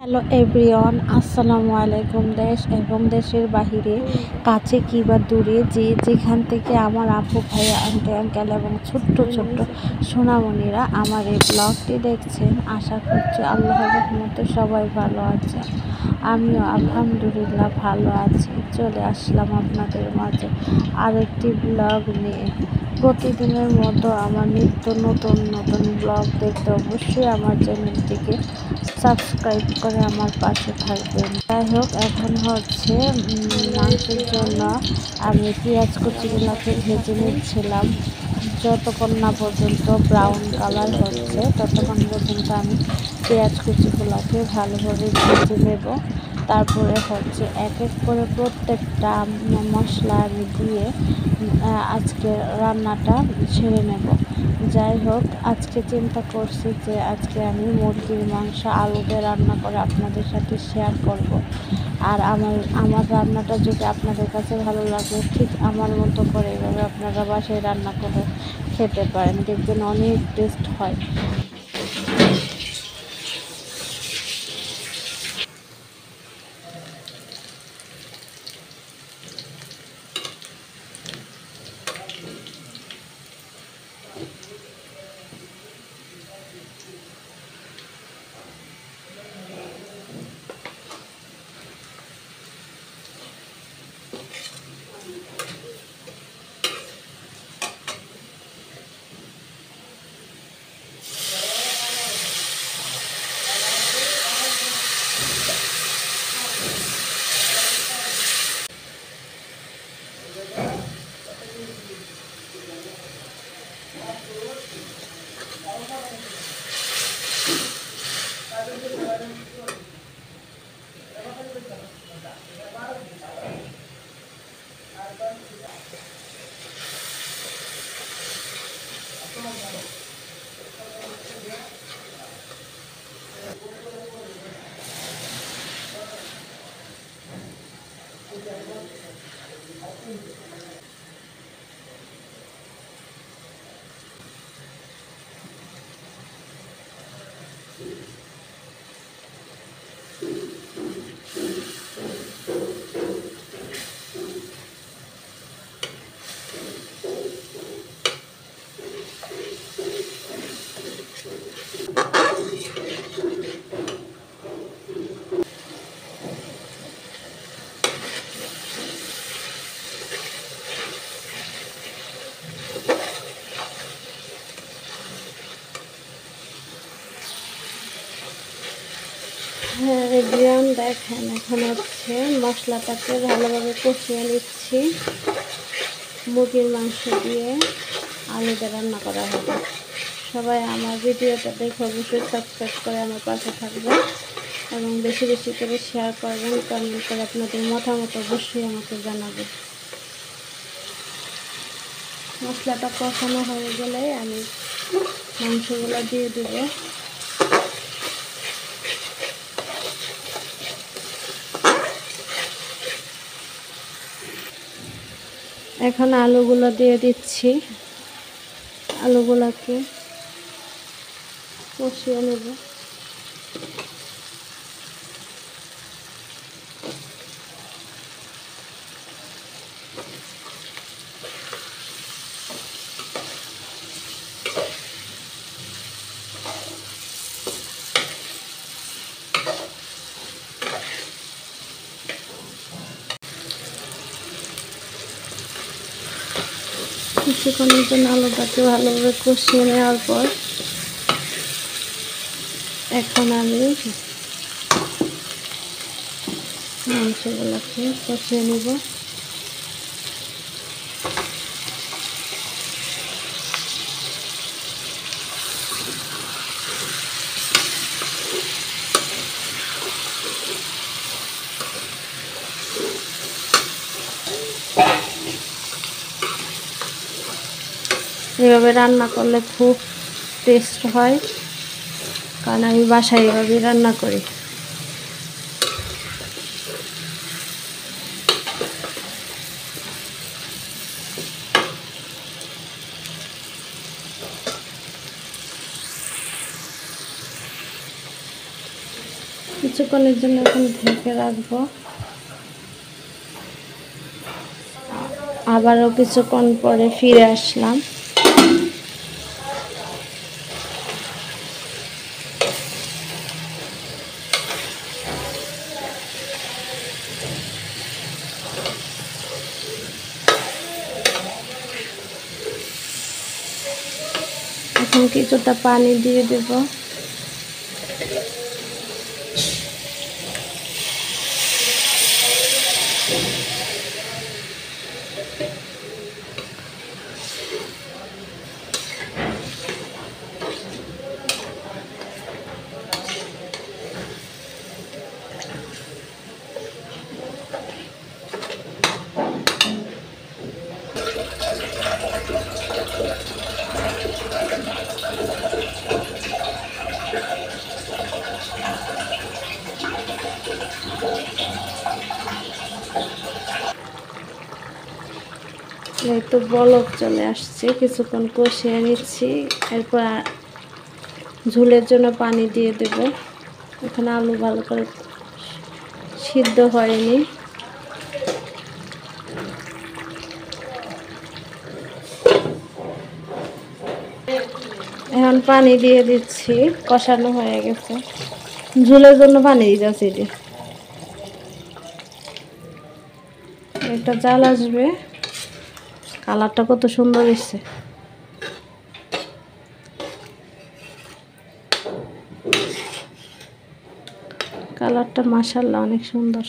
Hello everyone, আসসালামু আলাইকুম। দেশ এবং দেশের বাহিরে, কাছে কিংবা দূরে, যেখান থেকে আমার আপু ভাইয়া, আন্টি আঙ্কেল এবং ছোট্ট ছোট্ট সোনামণিরা আমার এই ব্লগটি দেখছেন, আশা করছি আল্লাহর রহমতে সবাই ভালো আছে। আমিও আলহামদুলিল্লাহ ভালো আছি। চলে আসলাম আপনাদের মাঝে আরেকটি ব্লগ নিয়ে। প্রতিদিনের মতো আমার নিত্য নতুন নতুন ব্লগ দেখতে অবশ্যই আমার চ্যানেলটিকে সাবস্ক্রাইব করে আমার পাশে থাকবেন। যাই হোক, এখন হচ্ছে মাংসের জন্য আমি পেঁয়াজ কুচিগুলোকে ভেজে নিচ্ছিলাম। যতক্ষণ না পর্যন্ত ব্রাউন কালার হচ্ছে ততক্ষণ পর্যন্ত আমি পেঁয়াজ কুচিগুলোকে ভালোভাবে ভেজে নেব। তারপরে হচ্ছে এক এক করে প্রত্যেকটা মশলা আমি দিয়ে আজকে রান্নাটা সেরে নেব। যাই হোক, আজকে চিন্তা করছি যে আজকে আমি মুরগির মাংস আলু দিয়ে রান্না করে আপনাদের সাথে শেয়ার করব। আর আমার রান্নাটা যদি আপনাদের কাছে ভালো লাগে, ঠিক আমার মতো করে এভাবে আপনারা বাসায় রান্না করে খেতে পারেন, দেখবেন অনেক টেস্ট হয়। হ্যাঁ এভরিওয়ান, দেখেন এখন হচ্ছে মশলাটাকে ভালোভাবে কষিয়ে নিচ্ছি। মুরগির মাংস দিয়ে আলু দিয়ে রান্না করা হবে। সবাই আমার ভিডিওটা দেখে অবশ্যই সাবস্ক্রাইব করে আমার পাশে থাকবেন এবং বেশি বেশি করে শেয়ার করবেন, কমেন্ট করে আপনাদের মতামত অবশ্যই আমাকে জানাবেন। মশলাটা কষানো হয়ে গেলে আমি মাংসগুলো দিয়ে দেবো। এখন আলুগুলো দিয়ে দিচ্ছি। আলুগুলোকে কষিয়ে নেব। কিছুক্ষণের জন্য আলুটাকে ভালোভাবে কষিয়ে নেওয়ার পর এখন আমি মাংসগুলোকে কষিয়ে নেব। এভাবে রান্না করলে খুব টেস্ট হয়, কারণ আমি বাসায় এভাবেই রান্না করি। কিছুক্ষণ কিছুক্ষণের জন্য এখন ঢেকে রাখবো। আবারও কিছুক্ষণ পরে ফিরে আসলাম। এখন কিছুটা পানি দিয়ে দেব। এই তো বলক চলে আসছে, কিছুক্ষণ কষিয়ে নিচ্ছি। এরপর ঝোলের জন্য পানি দিয়ে দেব। এখানে আলু ভালো করে সিদ্ধ হয়নি। এখন পানি দিয়ে দিচ্ছি, কষানো হয়ে গেছে। ঝোলের জন্য পানি দিতেছি। একটা জাল আসবে, কালারটা কত সুন্দর এসছে। কালারটা মাশাআল্লাহ অনেক সুন্দর।